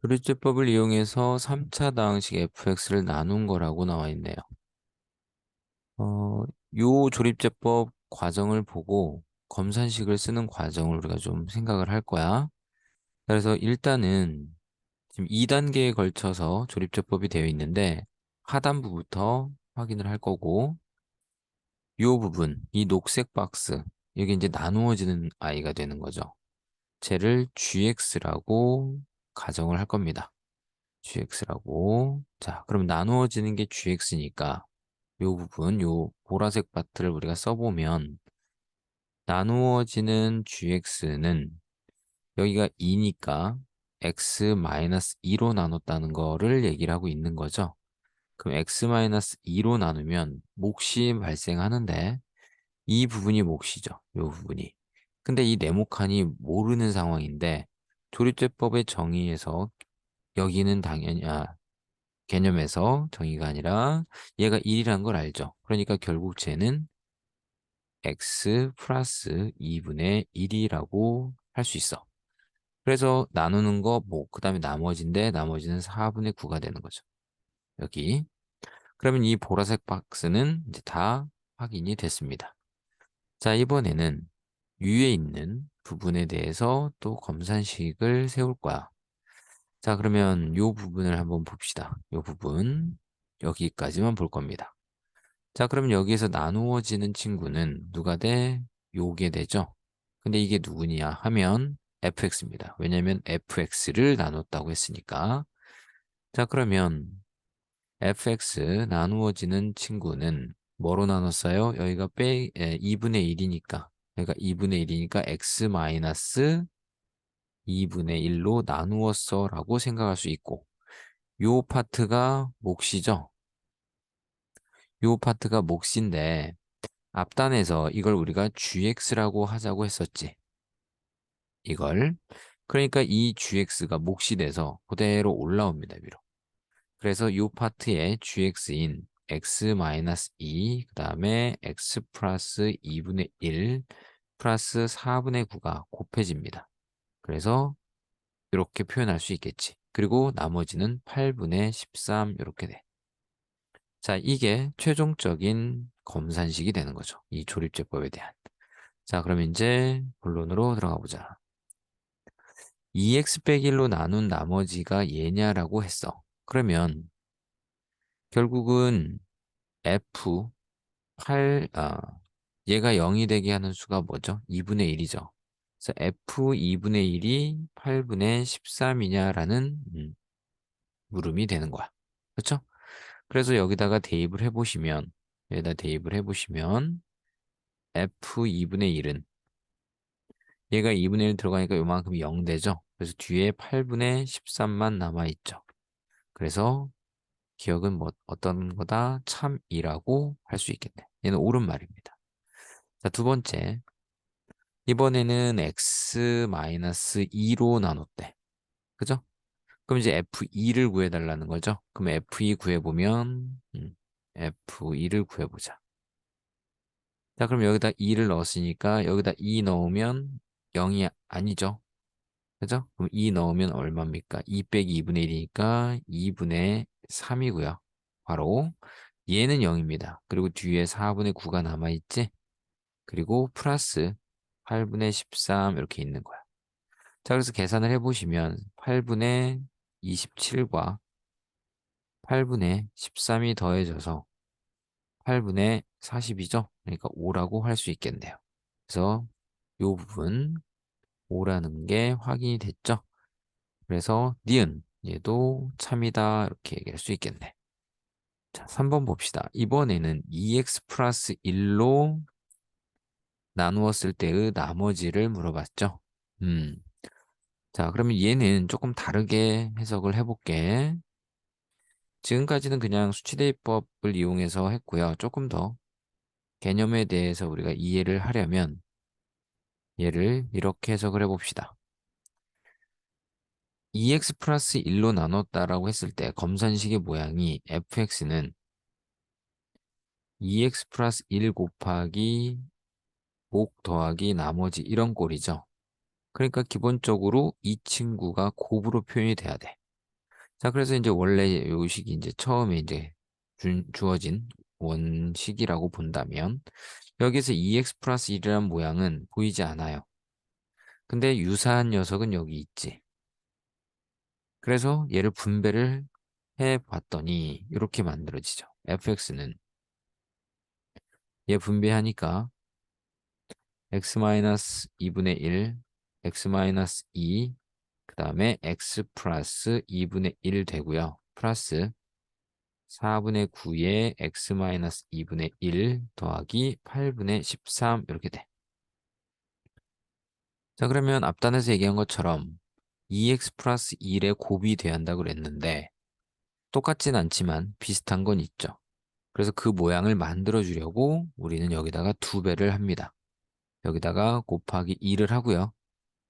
조립제법을 이용해서 3차 다항식 fx를 나눈 거라고 나와 있네요. 어, 요 조립제법 과정을 보고 검산식을 쓰는 과정을 우리가 좀 생각을 할 거야. 그래서 일단은 지금 2단계에 걸쳐서 조립제법이 되어 있는데 하단부부터 확인을 할 거고 요 부분, 이 녹색 박스, 여기 이제 나누어지는 i가 되는 거죠. 쟤를 gx라고 가정을 할 겁니다. gx라고. 자, 그럼 나누어지는 게 gx니까 요 부분, 요 보라색 파트를 우리가 써보면 나누어지는 gx는 여기가 2니까 x-2로 나눴다는 거를 얘기를 하고 있는 거죠. 그럼 x-2로 나누면 몫이 발생하는데 이 부분이 몫이죠. 요 부분이. 근데 이 네모칸이 모르는 상황인데 조립제법의 정의에서 여기는 당연히 개념에서 정의가 아니라 얘가 1이란 걸 알죠. 그러니까 결국 쟤는 x 플러스 2분의 1이라고 할 수 있어. 그래서 나누는 거 뭐, 그 다음에 나머지인데 나머지는 4분의 9가 되는 거죠. 여기. 그러면 이 보라색 박스는 이제 다 확인이 됐습니다. 자, 이번에는 위에 있는 부분에 대해서 또 검산식을 세울 거야. 자, 그러면 요 부분을 한번 봅시다. 요 부분. 여기까지만 볼 겁니다. 자, 그럼 여기에서 나누어지는 친구는 누가 돼? 요게 되죠? 근데 이게 누구냐 하면 fx입니다. 왜냐면 fx를 나눴다고 했으니까. 자, 그러면 fx 나누어지는 친구는 뭐로 나눴어요? 여기가 2분의 1이니까. 여기가 2분의 1이니까 x 마이너스 2분의 1로 나누었어 라고 생각할 수 있고 요 파트가 몫이죠. 요 파트가 몫인데 앞단에서 이걸 우리가 gx라고 하자고 했었지. 이걸. 그러니까 이 gx가 몫이 돼서 그대로 올라옵니다, 위로. 그래서 이 파트에 gx인 x-2, 그 다음에 x 플러스 2분의 1 플러스 4분의 9가 곱해집니다. 그래서 이렇게 표현할 수 있겠지. 그리고 나머지는 8분의 13 이렇게 돼. 자, 이게 최종적인 검산식이 되는 거죠. 이 조립제법에 대한. 자, 그럼 이제 본론으로 들어가 보자. 2x 빼기 1로 나눈 나머지가 얘냐라고 했어. 그러면 결국은 f 8, 얘가 0이 되게 하는 수가 뭐죠? 2분의 1이죠. 그래서 f 2분의 1이 8분의 13이냐라는 물음이 되는 거야. 그렇죠? 그래서 여기다가 대입을 해보시면 여기다 대입을 해보시면 f 2분의 1은 얘가 2분의 1 들어가니까 요만큼 0 되죠. 그래서 뒤에 8분의 13만 남아있죠. 그래서 기억은 뭐 어떤 거다? 참이라고 할 수 있겠네. 얘는 옳은 말입니다. 자, 두 번째. 이번에는 x-2로 나눴대. 그죠? 그럼 이제 f2를 구해달라는 거죠. 그럼 f2 구해보면 f2를 구해보자. 자, 그럼 여기다 2를 넣었으니까 여기다 2 넣으면 0이 아니죠. 그죠? 그럼 2 넣으면 얼마입니까? 2 빼기 2분의 1이니까 2분의 3이고요. 바로 얘는 0입니다. 그리고 뒤에 4분의 9가 남아있지? 그리고 플러스 8분의 13 이렇게 있는 거야. 자, 그래서 계산을 해보시면 8분의 27과 8분의 13이 더해져서 8분의 40이죠? 그러니까 5라고 할 수 있겠네요. 그래서 이 부분 5라는 게 확인이 됐죠? 그래서 니은 얘도 참이다 이렇게 얘기할 수 있겠네. 자, 3번 봅시다. 이번에는 2x 플러스 1로 나누었을 때의 나머지를 물어봤죠. 음. 자, 그러면 얘는 조금 다르게 해석을 해볼게. 지금까지는 그냥 수치대입법을 이용해서 했고요. 조금 더 개념에 대해서 우리가 이해를 하려면 얘를 이렇게 해석을 해봅시다. 2x 플러스 1로 나눴다라고 했을 때 검산식의 모양이 fx는 2x 플러스 1 곱하기 목 더하기 나머지 이런 꼴이죠. 그러니까 기본적으로 이 친구가 곱으로 표현이 돼야 돼. 자, 그래서 이제 원래 요 식이 이제 처음에 이제 주어진 원식이라고 본다면 여기서 2x 플러스 1이라는 모양은 보이지 않아요. 근데 유사한 녀석은 여기 있지. 그래서 얘를 분배를 해 봤더니 이렇게 만들어지죠. fx는 얘 분배하니까 x-2분의 1, x-2, 그 다음에 x 플러스 2분의 1 되고요. 플러스 4분의 9에 x-2분의 1 더하기 8분의 13 이렇게 돼. 자, 그러면 앞단에서 얘기한 것처럼 2x 플러스 1에 곱이 돼야 한다고 그랬는데 똑같진 않지만 비슷한 건 있죠. 그래서 그 모양을 만들어 주려고 우리는 여기다가 2배를 합니다. 여기다가 곱하기 2를 하고요.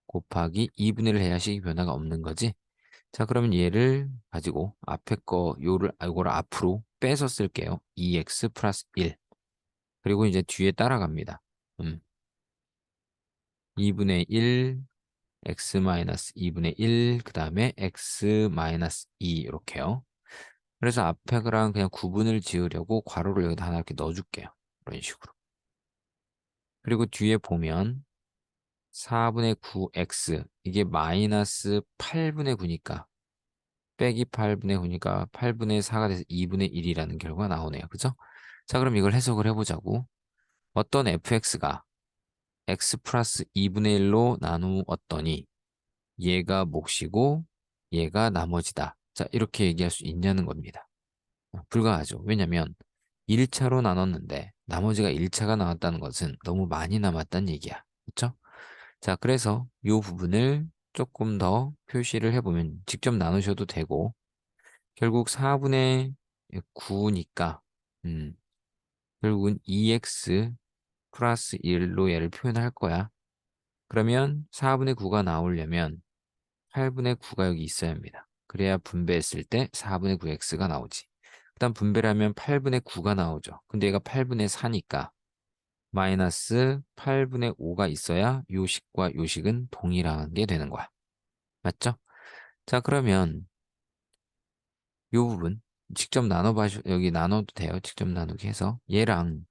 곱하기 2분의 1을 해야 식이 변화가 없는 거지. 자, 그러면 얘를 가지고 앞에 거 요거를 앞으로 빼서 쓸게요. 2x 플러스 1. 그리고 이제 뒤에 따라갑니다. 2분의 1, x 마이너스 2분의 1, 그 다음에 x 마이너스 2 이렇게요. 그래서 앞에 거랑 그냥 구분을 지으려고 괄호를 여기다 하나 이렇게 넣어줄게요. 이런 식으로. 그리고 뒤에 보면 4분의 9x 이게 마이너스 8분의 9니까 빼기 8분의 9니까 8분의 4가 돼서 2분의 1이라는 결과가 나오네요. 그죠? 자, 그럼 이걸 해석을 해보자고. 어떤 fx가 x 플러스 2분의 1로 나누었더니 얘가 몫이고 얘가 나머지다. 자, 이렇게 얘기할 수 있냐는 겁니다. 불가하죠. 왜냐면 1차로 나눴는데 나머지가 1차가 나왔다는 것은 너무 많이 남았다는 얘기야. 그렇죠? 자, 그래서 이 부분을 조금 더 표시를 해보면 직접 나누셔도 되고 결국 4분의 9니까 결국은 2x 플러스 1로 얘를 표현할 거야. 그러면 4분의 9가 나오려면 8분의 9가 여기 있어야 합니다. 그래야 분배했을 때 4분의 9x가 나오지. 그다음 분배를 하면 8분의 9가 나오죠. 근데 얘가 8분의 4니까 마이너스 8분의 5가 있어야 요식과 요식은 동일한 게 되는 거야. 맞죠? 자, 그러면 요 부분 직접 나눠봐, 여기 나눠도 돼요. 직접 나누기 해서 얘랑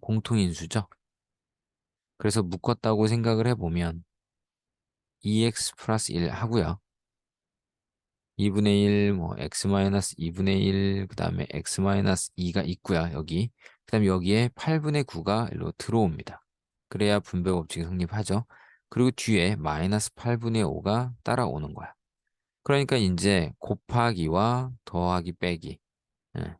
공통인수죠. 그래서 묶었다고 생각을 해보면 2x 플러스 1 하고요. 2분의 1, 뭐, x 마이너스 2분의 1, 그 다음에 x 마이너스 2가 있고요, 여기. 그 다음에 여기에 8분의 9가 일로 들어옵니다. 그래야 분배 법칙이 성립하죠. 그리고 뒤에 마이너스 8분의 5가 따라오는 거야. 그러니까 이제 곱하기와 더하기 빼기. 예.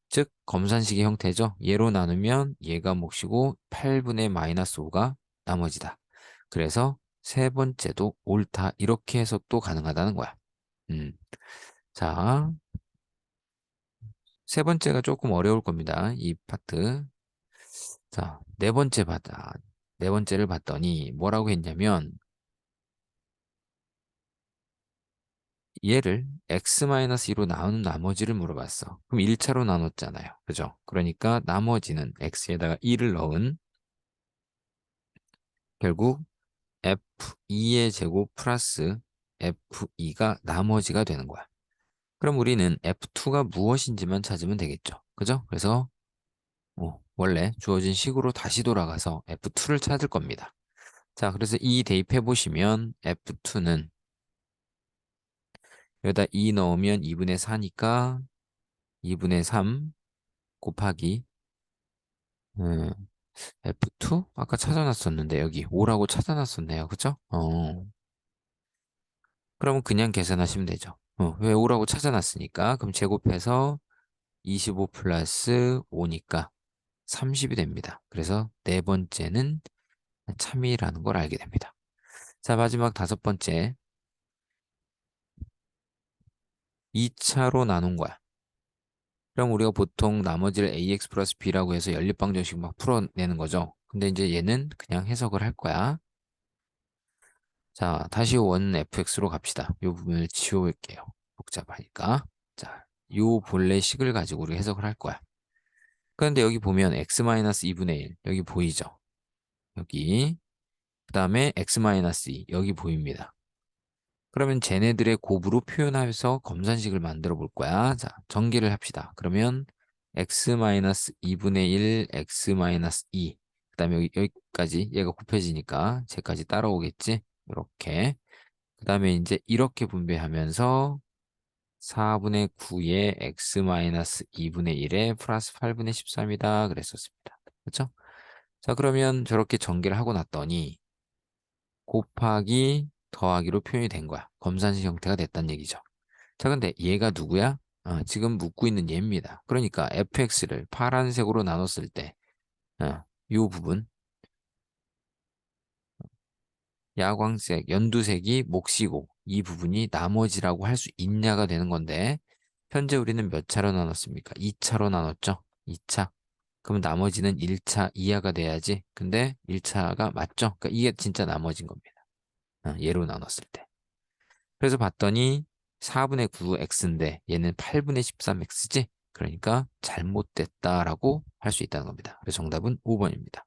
즉, 검산식의 형태죠. 얘로 나누면 얘가 몫이고 8분의 마이너스 5가 나머지다. 그래서 세 번째도 옳다. 이렇게 해석도 가능하다는 거야. 음. 자, 세 번째가 조금 어려울 겁니다. 이 파트. 자, 네 번째를 봤더니 뭐라고 했냐면 얘를 x-2로 나눈 나머지를 물어봤어. 그럼 1차로 나눴잖아요. 그죠? 그러니까 나머지는 x에다가 2를 넣은 결국 f2의 제곱 플러스 f2가 나머지가 되는 거야. 그럼 우리는 f2가 무엇인지만 찾으면 되겠죠. 그죠? 그래서 원래 주어진 식으로 다시 돌아가서 F2를 찾을 겁니다. 자, 그래서 이 대입해 보시면 F2는 여기다 2 넣으면 2분의 4니까 2분의 3 곱하기 F2? 아까 찾아놨었는데 여기 5라고 찾아놨었네요. 그죠? 그러면 그냥 계산하시면 되죠. 왜 5라고 찾아놨으니까 그럼 제곱해서 25 플러스 5니까 30이 됩니다. 그래서 네 번째는 참이라는 걸 알게 됩니다. 자, 마지막 다섯 번째. 2차로 나눈 거야. 그럼 우리가 보통 나머지를 ax 플러스 b라고 해서 연립방정식 막 풀어내는 거죠. 근데 이제 얘는 그냥 해석을 할 거야. 자, 다시 원 fx로 갑시다. 이 부분을 지워볼게요. 복잡하니까. 자, 요 본래 식을 가지고 우리 해석을 할 거야. 그런데 여기 보면 x-2분의 1 여기 보이죠? 여기 그 다음에 x-2 여기 보입니다. 그러면 쟤네들의 곱으로 표현해서 검산식을 만들어 볼 거야. 자, 전개를 합시다. 그러면 x-2분의 1, x-2. 그다음에 여기까지 얘가 곱해지니까 쟤까지 따라오겠지. 이렇게. 그다음에 이제 이렇게 분배하면서 4분의 9에 x-2분의 1에 플러스 8분의 13이다. 그랬었습니다. 그렇죠? 자, 그러면 저렇게 전개를 하고 났더니 곱하기 더하기로 표현이 된 거야. 검산식 형태가 됐다는 얘기죠. 자, 근데 얘가 누구야? 지금 묻고 있는 얘입니다. 그러니까 fx를 파란색으로 나눴을 때, 이 부분, 야광색, 연두색이 몫이고, 이 부분이 나머지라고 할 수 있냐가 되는 건데, 현재 우리는 몇 차로 나눴습니까? 2차로 나눴죠? 2차. 그럼 나머지는 1차 이하가 돼야지. 근데 1차가 맞죠? 그러니까 이게 진짜 나머지인 겁니다. 얘로 나눴을 때. 그래서 봤더니 4분의 9x인데 얘는 8분의 13x지? 그러니까 잘못됐다라고 할 수 있다는 겁니다. 그래서 정답은 5번입니다.